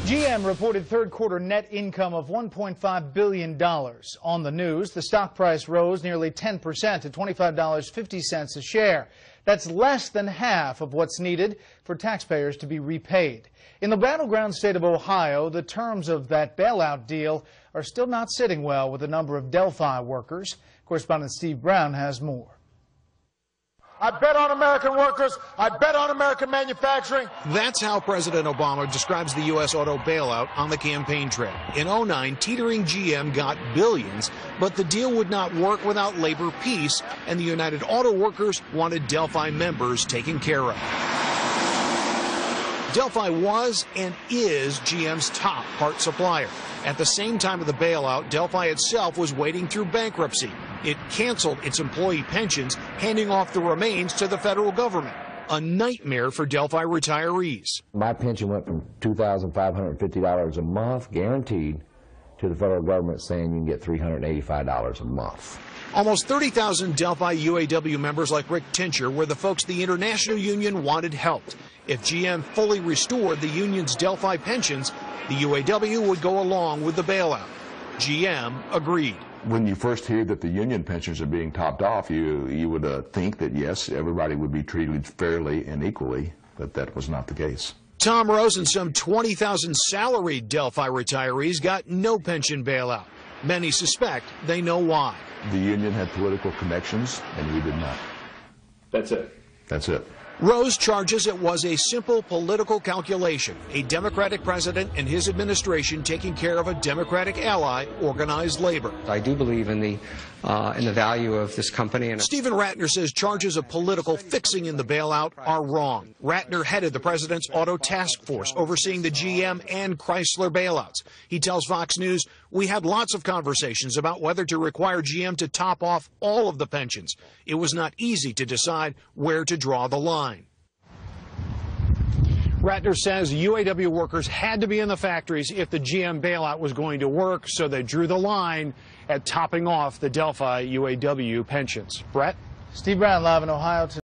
GM reported third quarter net income of $1.5 billion. On the news, the stock price rose nearly 10% to $25.50 a share. That's less than half of what's needed for taxpayers to be repaid. In the battleground state of Ohio, the terms of that bailout deal are still not sitting well with a number of Delphi workers. Correspondent Steve Brown has more. I bet on American workers. I bet on American manufacturing. That's how President Obama describes the U.S. auto bailout on the campaign trail. In '09, teetering GM got billions, but the deal would not work without labor peace, and the United Auto Workers wanted Delphi members taken care of. Delphi was and is GM's top part supplier. At the same time of the bailout, Delphi itself was wading through bankruptcy. It canceled its employee pensions, handing off the remains to the federal government. A nightmare for Delphi retirees. My pension went from $2,550 a month, guaranteed, to the federal government saying you can get $385 a month. Almost 30,000 Delphi UAW members like Rick Tincher were the folks the International Union wanted helped. If GM fully restored the union's Delphi pensions, the UAW would go along with the bailout. GM agreed. When you first hear that the union pensions are being topped off, you would think that, yes, everybody would be treated fairly and equally, but that was not the case. Tom Rose and some 20,000 salaried Delphi retirees got no pension bailout. Many suspect they know why. The union had political connections, and we did not. That's it. That's it. Rose charges it was a simple political calculation, a Democratic president and his administration taking care of a Democratic ally, organized labor. I do believe in the value of this company. And Stephen Ratner says charges of political fixing in the bailout are wrong. Ratner headed the president's auto task force overseeing the GM and Chrysler bailouts. He tells Fox News, "We had lots of conversations about whether to require GM to top off all of the pensions. It was not easy to decide where to draw the line." Ratner says UAW workers had to be in the factories if the GM bailout was going to work, so they drew the line at topping off the Delphi UAW pensions. Brett? Steve Brown live in Ohio.